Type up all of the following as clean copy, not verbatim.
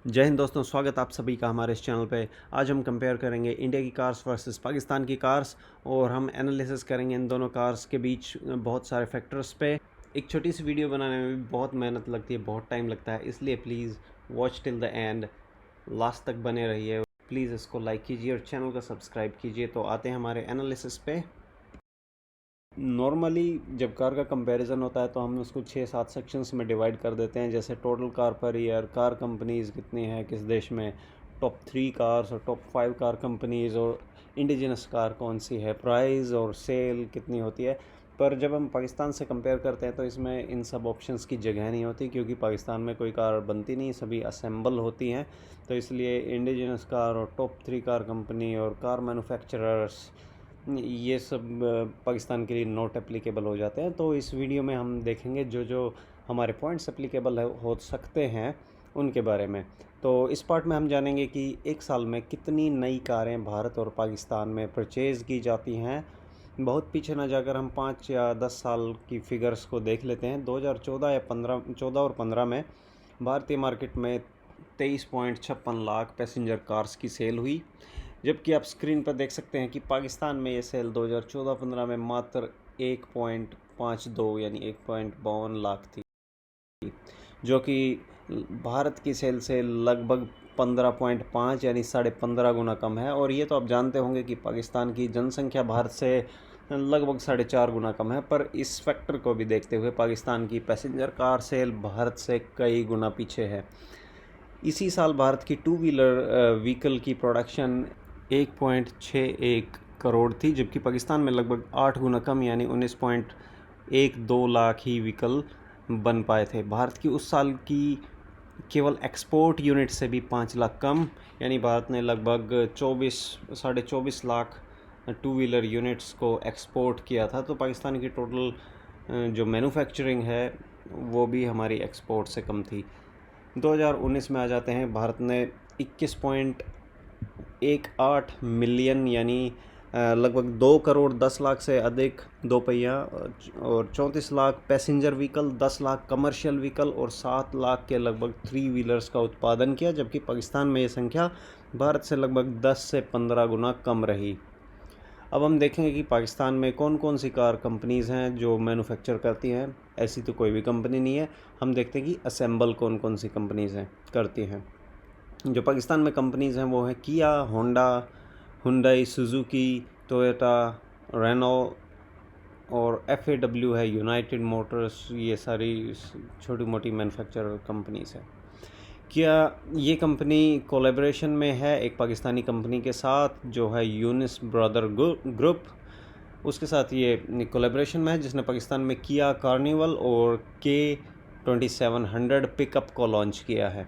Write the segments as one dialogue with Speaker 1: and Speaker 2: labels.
Speaker 1: जय हिंद दोस्तों, स्वागत आप सभी का हमारे इस चैनल पे। आज हम कंपेयर करेंगे इंडिया की कार्स वर्सेस पाकिस्तान की कार्स और हम एनालिसिस करेंगे इन दोनों कार्स के बीच बहुत सारे फैक्टर्स पे। एक छोटी सी वीडियो बनाने में भी बहुत मेहनत लगती है, बहुत टाइम लगता है, इसलिए please watch till the end, last तक बने रहिए। प्लीज़ इसको लाइक कीजिए और चैनल को सब्सक्राइब कीजिए। तो आते हैं हमारे एनालिसिस पे। नॉर्मली जब कार का कंपैरिजन होता है तो हम उसको 6-7 सेक्शंस में डिवाइड कर देते हैं, जैसे total car per year, car companies कितनी हैं किस देश में, टॉप 3 कार्स और टॉप 5 कार कंपनीज़, और इंडिजिनस कार कौन सी है, प्राइस और सेल कितनी होती है। पर जब हम पाकिस्तान से कंपेयर करते हैं तो इसमें इन सब ऑप्शंस की जगह नहीं होती, क्योंकि पाकिस्तान में कोई कार बनती नहीं, सभी असेंबल होती हैं। तो इसलिए इंडिजिनस कार और टॉप 3 कार कंपनी और कार मैन्युफैक्चरर्स, ये सब पाकिस्तान के लिए नॉट एप्लीकेबल हो जाते हैं। तो इस वीडियो में हम देखेंगे जो जो हमारे पॉइंट्स एप्लीकेबल हो सकते हैं उनके बारे में। तो इस पार्ट में हम जानेंगे कि एक साल में कितनी नई कारें भारत और पाकिस्तान में परचेज़ की जाती हैं। बहुत पीछे ना जाकर हम 5 या 10 साल की फ़िगर्स को देख लेते हैं। 2014 या 14 और 15 में भारतीय मार्केट में 23.56 लाख पैसेंजर कार्स की सेल हुई, जबकि आप स्क्रीन पर देख सकते हैं कि पाकिस्तान में ये सेल 2014-15 में मात्र 1.52 यानी 1.52 लाख थी, जो कि भारत की सेल से लगभग 15.5 यानी 15.5 गुना कम है। और ये तो आप जानते होंगे कि पाकिस्तान की जनसंख्या भारत से लगभग 4.5 गुना कम है, पर इस फैक्टर को भी देखते हुए पाकिस्तान की पैसेंजर कार सेल भारत से कई गुना पीछे है। इसी साल भारत की टू व्हीलर व्हीकल की प्रोडक्शन 1.61 करोड़ थी, जबकि पाकिस्तान में लगभग 8 गुना कम यानी 19.12 लाख ही व्हीकल बन पाए थे। भारत की उस साल की केवल एक्सपोर्ट यूनिट से भी 5 लाख कम, यानी भारत ने लगभग 24 लाख टू व्हीलर यूनिट्स को एक्सपोर्ट किया था। तो पाकिस्तान की टोटल जो मैन्युफैक्चरिंग है वो भी हमारी एक्सपोर्ट से कम थी। 2019 में आ जाते हैं। भारत ने 21.18 मिलियन यानी लगभग 2 करोड़ 10 लाख से अधिक दो पहिया और 34 lakh passenger vehicle, 10 lakh commercial vehicle और 7 लाख के लगभग 3 व्हीलर्स का उत्पादन किया, जबकि पाकिस्तान में ये संख्या भारत से लगभग 10 से 15 गुना कम रही। अब हम देखेंगे कि पाकिस्तान में कौन कौन सी कार कंपनीज़ हैं जो मैन्युफैक्चर करती हैं। ऐसी तो कोई भी कंपनी नहीं है। हम देखते हैं कि असेंबल कौन कौन सी कंपनीज़ हैं करती हैं। जो पाकिस्तान में कंपनीज़ हैं वो हैं Kia, Honda, Hyundai, Suzuki, Toyota, Renault और FAW है, यूनाइटेड मोटर्स। ये सारी छोटी मोटी मैन्युफैक्चरर कंपनीज़ हैं। क्या ये कंपनी कोलैबोरेशन में है एक पाकिस्तानी कंपनी के साथ जो है यूनिस ब्रदर ग्रुप, उसके साथ ये कोलैबोरेशन में है, जिसने पाकिस्तान में किया कार्निवल और K2700 पिकअप को लॉन्च किया है।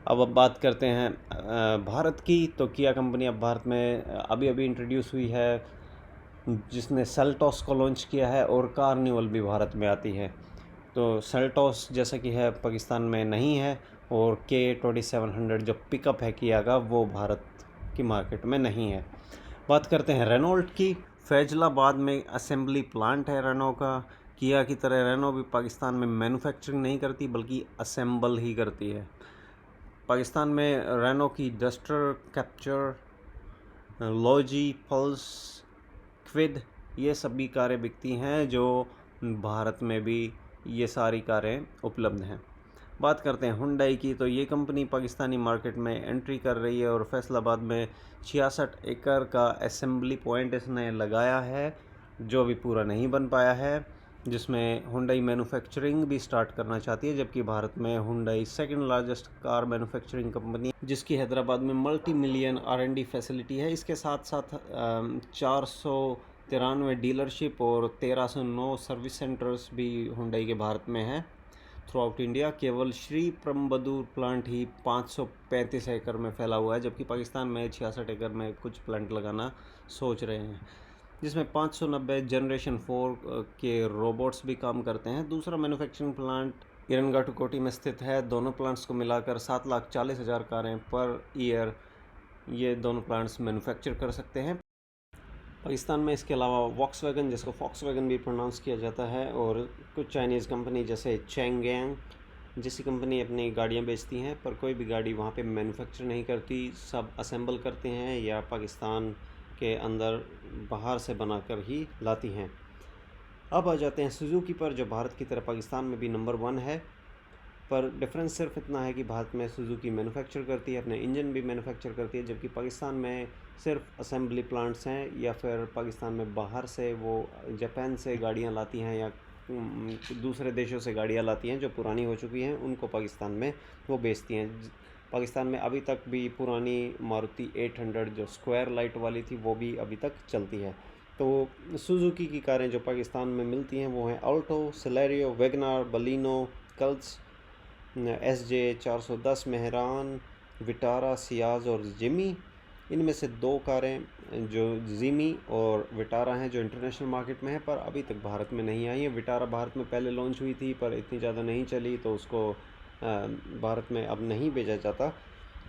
Speaker 1: अब बात करते हैं भारत की। तो किया कंपनी अब भारत में अभी अभी इंट्रोड्यूस हुई है, जिसने सेल्टॉस को लॉन्च किया है, और कार्निवल भी भारत में आती है। तो सेल्टॉस जैसा कि है पाकिस्तान में नहीं है, और K2700 जो पिकअप है किया का वो भारत की मार्केट में नहीं है। बात करते हैं रेनॉल्ट की। फैजलाबाद में असेंबली प्लांट है रेनो का। किया की तरह रेनो भी पाकिस्तान में मैन्युफैक्चरिंग नहीं करती बल्कि असेंबल ही करती है। पाकिस्तान में रेनो की Duster, Captur, Lodgy, Pulse, Kwid, ये सभी कारें बिकती हैं, जो भारत में भी ये सारी कारें उपलब्ध हैं। बात करते हैं हुंडई की। तो ये कंपनी पाकिस्तानी मार्केट में एंट्री कर रही है और फैसलाबाद में 66 एकड़ का असेंबली पॉइंट इसने लगाया है, जो भी पूरा नहीं बन पाया है, जिसमें हुंडई मैन्युफैक्चरिंग भी स्टार्ट करना चाहती है। जबकि भारत में Hyundai second largest car manufacturing company, जिसकी हैदराबाद में मल्टी मिलियन R&D फैसिलिटी है। इसके साथ साथ 493 डीलरशिप और 1309 सर्विस सेंटर्स भी हुंडई के भारत में हैं थ्रू आउट इंडिया। केवल श्री परम्बदूर प्लांट ही 535 एकड़ में फैला हुआ है, जबकि पाकिस्तान में 66 एकड़ में कुछ प्लांट लगाना सोच रहे हैं, जिसमें 590 जनरेशन 4 के रोबोट्स भी काम करते हैं। दूसरा मैन्युफैक्चरिंग प्लांट इरनगाटुकोटी में स्थित है। दोनों प्लांट्स को मिलाकर 7,40,000 कारें पर ईयर ये दोनों प्लांट्स मैन्युफैक्चर कर सकते हैं। पाकिस्तान में इसके अलावा वॉक्सवैगन, जिसको फॉक्सवैगन भी प्रोनाउंस किया जाता है, और कुछ चाइनीज़ कंपनी जैसे चैंगयांग, जैसी कंपनी अपनी गाड़ियाँ बेचती हैं, पर कोई भी गाड़ी वहाँ पे मैन्युफैक्चर नहीं करती, सब असेंबल करते हैं या पाकिस्तान के अंदर बाहर से बनाकर ही लाती हैं। अब आ जाते हैं सुजुकी पर, जो भारत की तरह पाकिस्तान में भी नंबर 1 है, पर डिफरेंस सिर्फ इतना है कि भारत में सुजुकी मैन्युफैक्चर करती है, अपने इंजन भी मैन्युफैक्चर करती है, जबकि पाकिस्तान में सिर्फ असेंबली प्लांट्स हैं, या फिर पाकिस्तान में बाहर से वो जापान से गाड़ियाँ लाती हैं या दूसरे देशों से गाड़ियाँ लाती हैं जो पुरानी हो चुकी हैं, उनको पाकिस्तान में वो बेचती हैं। पाकिस्तान में अभी तक भी पुरानी मारुति 800 जो स्क्वायर लाइट वाली थी वो भी अभी तक चलती है। तो सुजुकी की कारें जो पाकिस्तान में मिलती हैं वो हैं Alto, Celerio, WagonR, Baleno, Cultus, SJ 410, Mehran, Vitara, Ciaz और जिमी। इनमें से 2 कारें जो जिमी और विटारा हैं जो इंटरनेशनल मार्केट में है, पर अभी तक भारत में नहीं आई है। विटारा भारत में पहले लॉन्च हुई थी पर इतनी ज़्यादा नहीं चली, तो उसको भारत में अब नहीं भेजा जाता।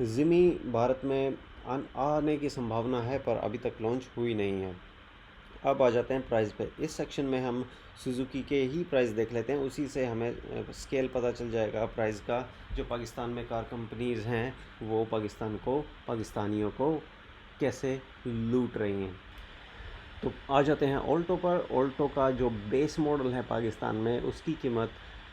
Speaker 1: जिमी भारत में आने की संभावना है पर अभी तक लॉन्च हुई नहीं है। अब आ जाते हैं प्राइस पे। इस सेक्शन में हम सुजुकी के ही प्राइस देख लेते हैं, उसी से हमें स्केल पता चल जाएगा प्राइस का। जो पाकिस्तान में कार कंपनीज़ हैं वो पाकिस्तानियों को कैसे लूट रही हैं। तो आ जाते हैं ऑल्टो पर। ऑल्टो का जो बेस मॉडल है पाकिस्तान में, उसकी कीमत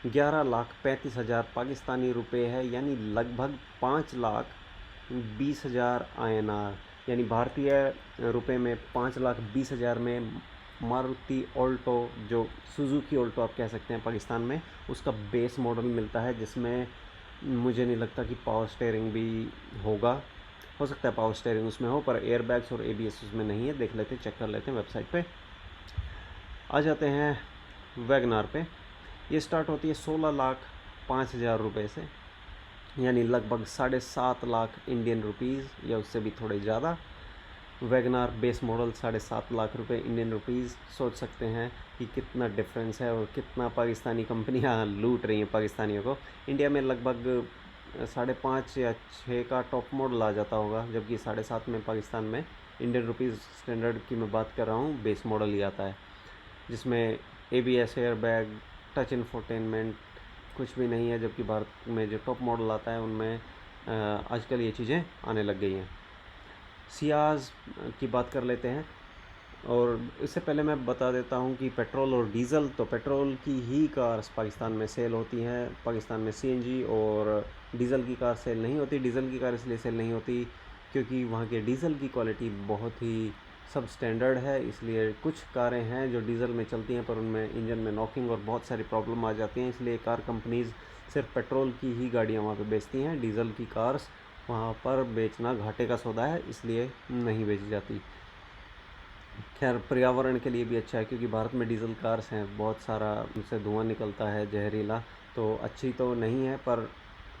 Speaker 1: 11,35,000 पाकिस्तानी रुपए है, यानी लगभग 5,20,000 INR, यानी भारतीय रुपए में 5,20,000 में मारुति ऑल्टो, जो सुजुकी ऑल्टो आप कह सकते हैं पाकिस्तान में, उसका बेस मॉडल मिलता है, जिसमें मुझे नहीं लगता कि पावर स्टीयरिंग भी होगा। हो सकता है पावर स्टीयरिंग उसमें हो, पर एयरबैग्स और ABS उसमें नहीं है। देख लेते हैं, चेक कर लेते हैं वेबसाइट पे। आ जाते हैं वैगनार पे। ये स्टार्ट होती है 16,05,000 रुपये से, यानी लगभग 7.5 लाख इंडियन रुपीज़ या उससे भी थोड़े ज़्यादा। वैगनार बेस मॉडल 7.5 लाख रुपए इंडियन रुपीज़। सोच सकते हैं कि कितना डिफरेंस है और कितना पाकिस्तानी कंपनियां लूट रही हैं पाकिस्तानियों को। इंडिया में लगभग 5.5 या 6 का टॉप मॉडल आ जाता होगा, जबकि 7.5 में पाकिस्तान में इंडियन रुपीज़ स्टैंडर्ड की मैं बात कर रहा हूँ, बेस मॉडल ही आता है, जिसमें ABS, एयरबैग, टच इंफोटेनमेंट कुछ भी नहीं है, जबकि भारत में जो टॉप मॉडल आता है उनमें आजकल ये चीज़ें आने लग गई हैं। सियाज की बात कर लेते हैं, और इससे पहले मैं बता देता हूं कि पेट्रोल और डीज़ल, तो पेट्रोल की ही कार्स पाकिस्तान में सेल होती हैं। पाकिस्तान में CNG और डीज़ल की कार सेल नहीं होती। डीज़ल की कार इसलिए सेल नहीं होती क्योंकि वहाँ के डीज़ल की क्वालिटी बहुत ही सब स्टैंडर्ड है, इसलिए कुछ कारें हैं जो डीज़ल में चलती हैं पर उनमें इंजन में नॉकिंग और बहुत सारी प्रॉब्लम आ जाती हैं, इसलिए कार कंपनीज़ सिर्फ पेट्रोल की ही गाड़ियाँ वहाँ पे बेचती हैं। डीज़ल की कार्स वहाँ पर बेचना घाटे का सौदा है, इसलिए नहीं बेची जाती। खैर, पर्यावरण के लिए भी अच्छा है क्योंकि भारत में डीज़ल कार्स हैं, बहुत सारा उनसे धुआं निकलता है जहरीला, तो अच्छी तो नहीं है, पर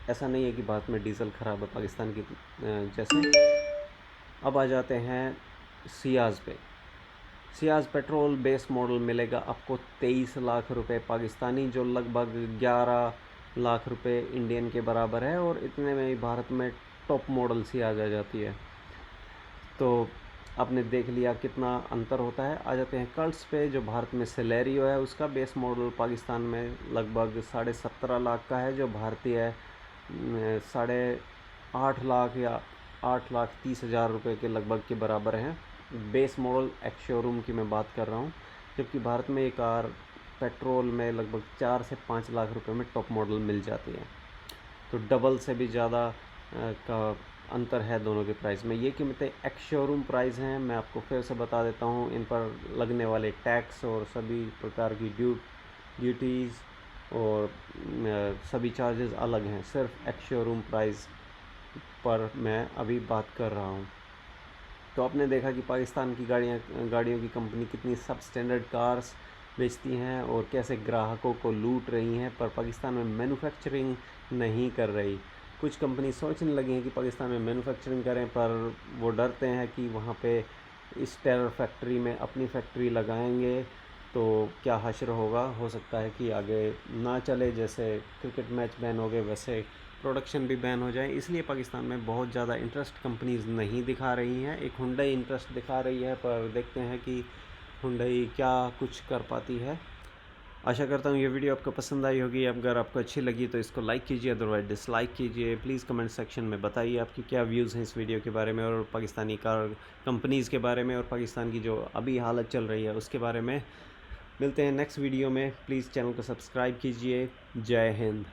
Speaker 1: ऐसा नहीं है कि भारत में डीज़ल ख़राब है पाकिस्तान की जैसे। अब आ जाते हैं सियाज़ पे। सियाज़ पेट्रोल बेस मॉडल मिलेगा आपको 23 लाख रुपए पाकिस्तानी, जो लगभग 11 लाख रुपए इंडियन के बराबर है, और इतने में ही भारत में टॉप मॉडल सियाज़ आ जाती है। तो आपने देख लिया कितना अंतर होता है। आ जाते हैं कल्ट्स पे, जो भारत में सेलेरियो है, उसका बेस मॉडल पाकिस्तान में लगभग 17.5 लाख का है, जो भारतीय 8.5 लाख या 8,30,000 रुपये के लगभग के बराबर हैं। बेस मॉडल एक्स शोरूम की मैं बात कर रहा हूँ, जबकि भारत में ये कार पेट्रोल में लगभग 4 से 5 लाख रुपए में टॉप मॉडल मिल जाती है, तो डबल से भी ज़्यादा का अंतर है दोनों के प्राइस में। ये कीमतें एक्स शोरूम प्राइस हैं, मैं आपको फिर से बता देता हूँ। इन पर लगने वाले टैक्स और सभी प्रकार की ड्यूटीज़ और सभी चार्जेस अलग हैं। सिर्फ एक्स शोरूम प्राइस पर मैं अभी बात कर रहा हूँ। तो आपने देखा कि पाकिस्तान की गाड़ियों की कंपनी कितनी सब स्टैंडर्ड कार्स बेचती हैं और कैसे ग्राहकों को लूट रही हैं, पर पाकिस्तान में मैन्युफैक्चरिंग नहीं कर रही। कुछ कंपनी सोचने लगी हैं कि पाकिस्तान में मैन्युफैक्चरिंग करें, पर वो डरते हैं कि वहाँ पे इस टेरर फैक्ट्री में अपनी फैक्ट्री लगाएंगे तो क्या हश्र होगा। हो सकता है कि आगे ना चले, जैसे क्रिकेट मैच बैन हो गए वैसे प्रोडक्शन भी बैन हो जाए। इसलिए पाकिस्तान में बहुत ज़्यादा इंटरेस्ट कंपनीज़ नहीं दिखा रही हैं। एक हुंडई इंटरेस्ट दिखा रही है, पर देखते हैं कि हुंडई क्या कुछ कर पाती है। आशा करता हूँ ये वीडियो आपको पसंद आई होगी। अगर आपको अच्छी लगी तो इसको लाइक कीजिए, अदरवाइज डिसलाइक कीजिए। प्लीज़ कमेंट सेक्शन में बताइए आपकी क्या व्यूज़ हैं इस वीडियो के बारे में और पाकिस्तानी कार कंपनीज़ के बारे में और पाकिस्तान की जो अभी हालत चल रही है उसके बारे में। मिलते हैं नेक्स्ट वीडियो में। प्लीज़ चैनल को सब्सक्राइब कीजिए। जय हिंद।